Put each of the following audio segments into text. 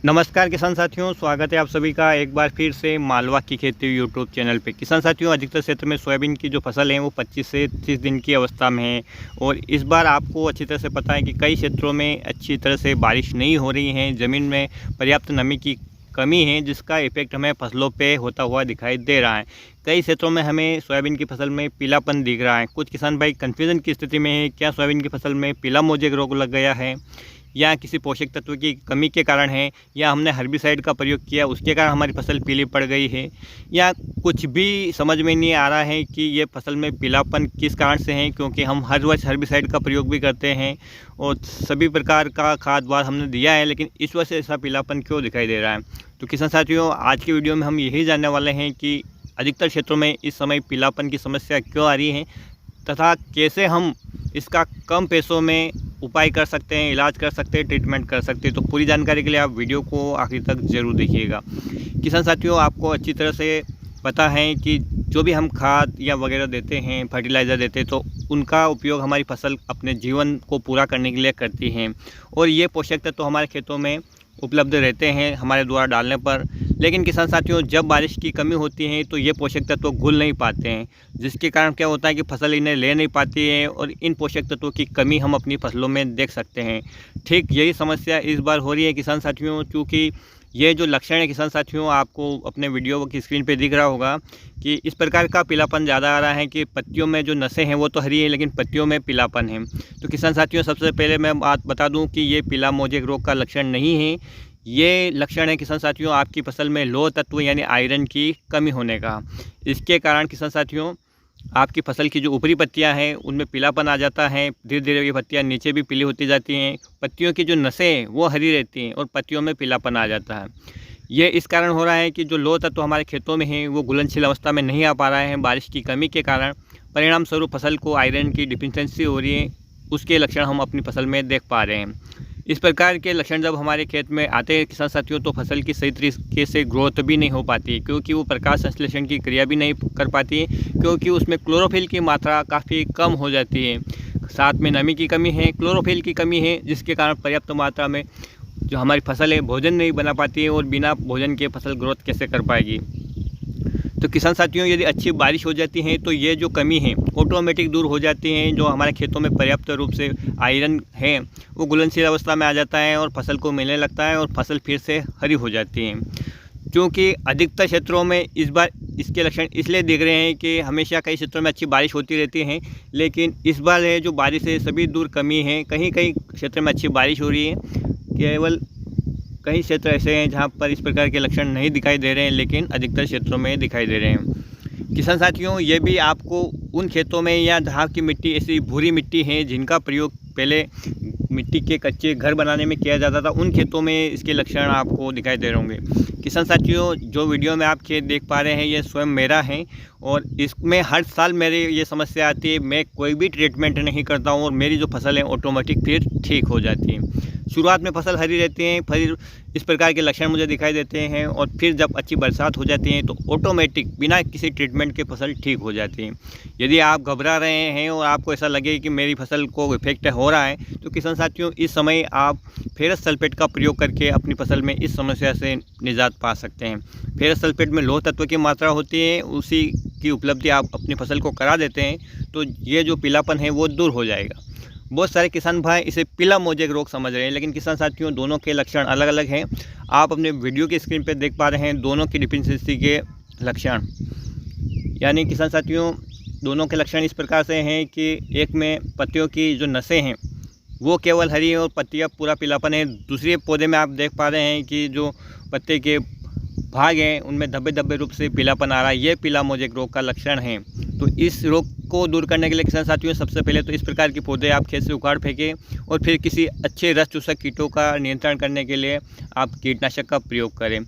नमस्कार किसान साथियों, स्वागत है आप सभी का एक बार फिर से मालवा की खेती यूट्यूब चैनल पे। किसान साथियों, अधिकतर क्षेत्र में सोयाबीन की जो फसल है वो 25 से 30 दिन की अवस्था में है और इस बार आपको अच्छी तरह से पता है कि कई क्षेत्रों में अच्छी तरह से बारिश नहीं हो रही है। ज़मीन में पर्याप्त नमी की कमी है, जिसका इफेक्ट हमें फसलों पे होता हुआ दिखाई दे रहा है। कई क्षेत्रों में हमें सोयाबीन की फसल में पीलापन दिख रहा है। कुछ किसान भाई कन्फ्यूज़न की स्थिति में है, क्या सोयाबीन की फसल में पीला मोजेक रोग लग गया है या किसी पोषक तत्व की कमी के कारण है, या हमने हर्बिसाइड का प्रयोग किया उसके कारण हमारी फसल पीली पड़ गई है, या कुछ भी समझ में नहीं आ रहा है कि ये फसल में पीलापन किस कारण से है। क्योंकि हम हर वर्ष हर्बिसाइड का प्रयोग भी करते हैं और सभी प्रकार का खाद वाद हमने दिया है, लेकिन इस वर्ष ऐसा पीलापन क्यों दिखाई दे रहा है। तो किसान साथियों, आज की वीडियो में हम यही जानने वाले हैं कि अधिकतर क्षेत्रों में इस समय पीलापन की समस्या क्यों आ रही है तथा कैसे हम इसका कम पैसों में उपाय कर सकते हैं, इलाज कर सकते हैं, ट्रीटमेंट कर सकते हैं। तो पूरी जानकारी के लिए आप वीडियो को आखिर तक ज़रूर देखिएगा। किसान साथियों, आपको अच्छी तरह से पता है कि जो भी हम खाद या वगैरह देते हैं, फर्टिलाइज़र देते हैं, तो उनका उपयोग हमारी फसल अपने जीवन को पूरा करने के लिए करती हैं और ये पोषक तत्व तो हमारे खेतों में उपलब्ध रहते हैं हमारे द्वारा डालने पर। लेकिन किसान साथियों, जब बारिश की कमी होती है तो ये पोषक तत्व घुल नहीं पाते हैं, जिसके कारण क्या होता है कि फसल इन्हें ले नहीं पाती है और इन पोषक तत्वों की कमी हम अपनी फसलों में देख सकते हैं। ठीक यही समस्या इस बार हो रही है किसान साथियों, क्योंकि ये जो लक्षण है किसान साथियों, आपको अपने वीडियो की स्क्रीन पे दिख रहा होगा कि इस प्रकार का पीलापन ज़्यादा आ रहा है कि पत्तियों में जो नसें हैं वो तो हरी है, लेकिन पत्तियों में पीलापन है। तो किसान साथियों, सबसे पहले मैं बात बता दूं कि ये पीला मोजेक रोग का लक्षण नहीं है। ये लक्षण है किसान साथियों आपकी फसल में लोह तत्व यानी आयरन की कमी होने का। इसके कारण किसान साथियों आपकी फसल की जो ऊपरी पत्तियां हैं उनमें पीलापन आ जाता है। धीरे धीरे ये पत्तियां नीचे भी पीली होती जाती हैं। पत्तियों की जो नसें हैं वो हरी रहती हैं और पत्तियों में पीलापन आ जाता है। ये इस कारण हो रहा है कि जो लोह तत्व हमारे खेतों में हैं वो घुलनशील अवस्था में नहीं आ पा रहे हैं बारिश की कमी के कारण। परिणाम स्वरूप फसल को आयरन की डिफिशिएंसी हो रही है, उसके लक्षण हम अपनी फसल में देख पा रहे हैं। इस प्रकार के लक्षण जब हमारे खेत में आते हैं किसान साथियों, तो फसल की सही तरीके से ग्रोथ भी नहीं हो पाती है, क्योंकि वो प्रकाश संश्लेषण की क्रिया भी नहीं कर पाती है, क्योंकि उसमें क्लोरोफिल की मात्रा काफ़ी कम हो जाती है। साथ में नमी की कमी है, क्लोरोफिल की कमी है, जिसके कारण पर्याप्त मात्रा में जो हमारी फसल है भोजन नहीं बना पाती है और बिना भोजन के फसल ग्रोथ कैसे कर पाएगी। तो किसान साथियों, यदि अच्छी बारिश हो जाती है तो ये जो कमी है ऑटोमेटिक दूर हो जाती है। जो हमारे खेतों में पर्याप्त रूप से आयरन है वो घुलनशील अवस्था में आ जाता है और फसल को मिलने लगता है और फसल फिर से हरी हो जाती है। क्योंकि अधिकतर क्षेत्रों में इस बार इसके लक्षण इसलिए दिख रहे हैं कि हमेशा कई क्षेत्रों में अच्छी बारिश होती रहती है, लेकिन इस बार है जो बारिश है सभी दूर कमी है। कहीं कहीं क्षेत्र में अच्छी बारिश हो रही है, केवल कई क्षेत्र ऐसे हैं जहां पर इस प्रकार के लक्षण नहीं दिखाई दे रहे हैं, लेकिन अधिकतर क्षेत्रों में दिखाई दे रहे हैं। किसान साथियों, ये भी आपको उन खेतों में या जहां की मिट्टी ऐसी भूरी मिट्टी है जिनका प्रयोग पहले मिट्टी के कच्चे घर बनाने में किया जाता था, उन खेतों में इसके लक्षण आपको दिखाई दे रहे होंगे। किसान साथियों, जो वीडियो में आप खेत देख पा रहे हैं ये स्वयं मेरा है और इसमें हर साल मेरे ये समस्या आती है। मैं कोई भी ट्रीटमेंट नहीं करता हूँ और मेरी जो फसल है ऑटोमेटिक फिर ठीक हो जाती है। शुरुआत में फसल हरी रहती है, फिर इस प्रकार के लक्षण मुझे दिखाई देते हैं और फिर जब अच्छी बरसात हो जाती है तो ऑटोमेटिक बिना किसी ट्रीटमेंट के फसल ठीक हो जाती है। यदि आप घबरा रहे हैं और आपको ऐसा लगे कि मेरी फसल को इफेक्ट हो रहा है, तो किसान साथियों इस समय आप फेरस सल्फेट का प्रयोग करके अपनी फसल में इस समस्या से निजात पा सकते हैं। फेरस सल्फेट में लोह तत्व की मात्रा होती है, उसी की उपलब्धि आप अपनी फसल को करा देते हैं तो ये जो पीलापन है वो दूर हो जाएगा। बहुत सारे किसान भाई इसे पीला मोजेक रोग समझ रहे हैं, लेकिन किसान साथियों दोनों के लक्षण अलग अलग हैं। आप अपने वीडियो की स्क्रीन पर देख पा रहे हैं दोनों की डिफिशिएंसी के लक्षण। यानी किसान साथियों, दोनों के लक्षण इस प्रकार से हैं कि एक में पत्तियों की जो नसें हैं वो केवल हरी है और पत्तियाँ पूरा पीलापन है। दूसरे पौधे में आप देख पा रहे हैं कि जो पत्ते के भाग हैं उनमें धब्बे धब्बे रूप से पीलापन आ रहा है। ये पीला मोजेक रोग का लक्षण है। तो इस रोग को दूर करने के लिए किसान साथियों सबसे पहले तो इस प्रकार के पौधे आप खेत से उखाड़ फेंकें और फिर किसी अच्छे रस चूसक कीटों का नियंत्रण करने के लिए आप कीटनाशक का प्रयोग करें।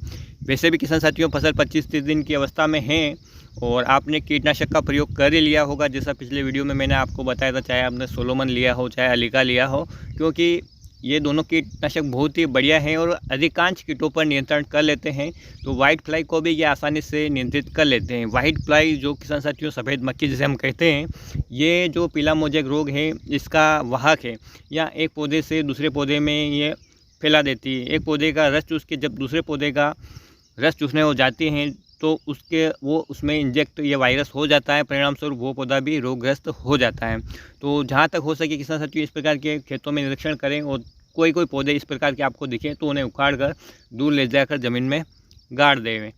वैसे भी किसान साथियों फसल 25-30 दिन की अवस्था में है और आपने कीटनाशक का प्रयोग कर ही लिया होगा, जैसा पिछले वीडियो में मैंने आपको बताया था, चाहे आपने सोलोमन लिया हो चाहे अलीका लिया हो, क्योंकि ये दोनों कीटनाशक बहुत ही बढ़िया हैं और अधिकांश कीटों पर नियंत्रण कर लेते हैं। तो वाइट फ्लाई को भी ये आसानी से नियंत्रित कर लेते हैं। वाइट फ्लाई जो किसान साथियों सफ़ेद मक्खी जिसे हम कहते हैं, ये जो पीला मोजेक रोग है इसका वाहक है, या एक पौधे से दूसरे पौधे में ये फैला देती है। एक पौधे का रस चूस के जब दूसरे पौधे का रस चूसने हो जाते हैं तो उसमें इंजेक्ट ये वायरस हो जाता है, परिणाम स्वरूप वो पौधा भी रोगग्रस्त हो जाता है। तो जहाँ तक हो सके किसान साथियों इस प्रकार के खेतों में निरीक्षण करें और कोई पौधे इस प्रकार के आपको दिखें तो उन्हें उखाड़ कर दूर ले जाकर ज़मीन में गाड़ दें।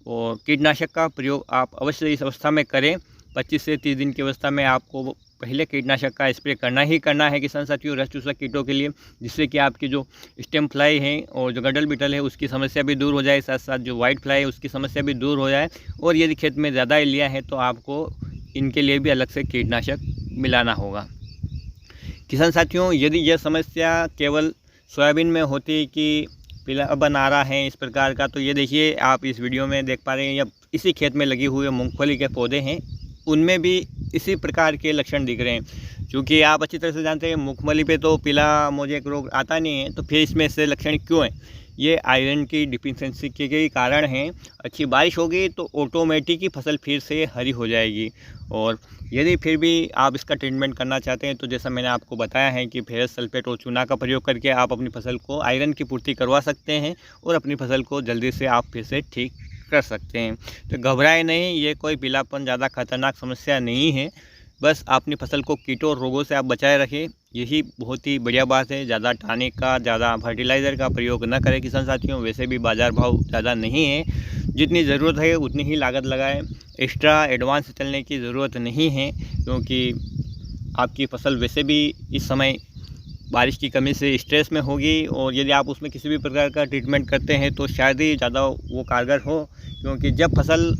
और कीटनाशक का प्रयोग आप अवश्य इस अवस्था में करें। 25 से 30 दिन की अवस्था में आपको पहले कीटनाशक का स्प्रे करना ही करना है किसान साथियों रस चूसक कीटों के लिए, जिससे कि आपकी जो स्टेम फ्लाई है और जो गडल बिटल है उसकी समस्या भी दूर हो जाए, साथ साथ जो वाइट फ्लाई है उसकी समस्या भी दूर हो जाए। और यदि खेत में ज़्यादा लिया है तो आपको इनके लिए भी अलग से कीटनाशक मिलाना होगा। किसान साथियों यदि यह समस्या केवल सोयाबीन में होती कि पीलापन आ रहा है इस प्रकार का, तो ये देखिए आप इस वीडियो में देख पा रहे हैं, या इसी खेत में लगे हुए मूंगफली के पौधे हैं उनमें भी इसी प्रकार के लक्षण दिख रहे हैं। क्योंकि आप अच्छी तरह से जानते हैं मूंगफली पे तो पीला मोजेक रोग आता नहीं है, तो फिर इसमें ऐसे लक्षण क्यों हैं? ये आयरन की डिफिशिएंसी के कारण हैं। अच्छी बारिश होगी तो ऑटोमेटिक ही फसल फिर से हरी हो जाएगी। और यदि फिर भी आप इसका ट्रीटमेंट करना चाहते हैं तो जैसा मैंने आपको बताया है कि फेरस सल्फेट और चूना का प्रयोग करके आप अपनी फसल को आयरन की पूर्ति करवा सकते हैं और अपनी फसल को जल्दी से आप फिर से ठीक कर सकते हैं। तो घबराए नहीं, ये कोई पीलापन ज़्यादा खतरनाक समस्या नहीं है। बस अपनी फसल को कीटों और रोगों से आप बचाए रखें, यही बहुत ही बढ़िया बात है। ज़्यादा टॉनिक का, ज़्यादा फर्टिलाइज़र का प्रयोग न करें किसान साथियों। वैसे भी बाज़ार भाव ज़्यादा नहीं है, जितनी ज़रूरत है उतनी ही लागत लगाएं। एक्स्ट्रा एडवांस चलने की ज़रूरत नहीं है, क्योंकि आपकी फसल वैसे भी इस समय बारिश की कमी से स्ट्रेस में होगी। और यदि आप उसमें किसी भी प्रकार का ट्रीटमेंट करते हैं तो शायद ही ज़्यादा वो कारगर हो, क्योंकि जब फसल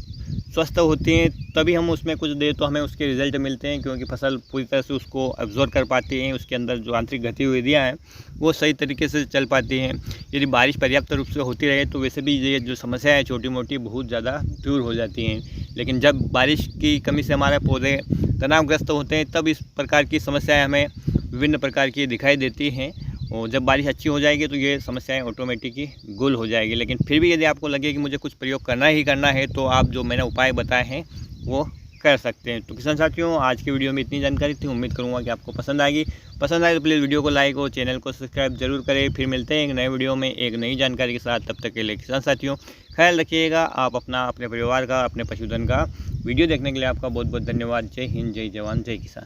स्वस्थ होती हैं तभी हम उसमें कुछ देर तो हमें उसके रिज़ल्ट मिलते हैं, क्योंकि फसल पूरी तरह से उसको अब्जॉर्ब कर पाती हैं, उसके अंदर जो आंतरिक गतिविधियाँ हैं वो सही तरीके से चल पाती हैं। यदि बारिश पर्याप्त रूप से होती रहे तो वैसे भी ये जो समस्या है छोटी मोटी बहुत ज़्यादा दूर हो जाती हैं। लेकिन जब बारिश की कमी से हमारे पौधे तनावग्रस्त होते हैं तब इस प्रकार की समस्याएँ हमें विभिन्न प्रकार की दिखाई देती हैं। और जब बारिश अच्छी हो जाएगी तो ये समस्याएं ऑटोमेटिक ही गुल हो जाएगी। लेकिन फिर भी यदि आपको लगे कि मुझे कुछ प्रयोग करना ही करना है तो आप जो मैंने उपाय बताए हैं वो कर सकते हैं। तो किसान साथियों आज की वीडियो में इतनी जानकारी थी, उम्मीद करूंगा कि आपको पसंद आएगी। पसंद आए तो प्लीज़ वीडियो को लाइक और चैनल को सब्सक्राइब जरूर करें। फिर मिलते हैं एक नए वीडियो में एक नई जानकारी के साथ। तब तक के लिए किसान साथियों ख्याल रखिएगा आप अपना, अपने परिवार का, अपने पशुधन का। वीडियो देखने के लिए आपका बहुत बहुत धन्यवाद। जय हिंद, जय जवान, जय किसान।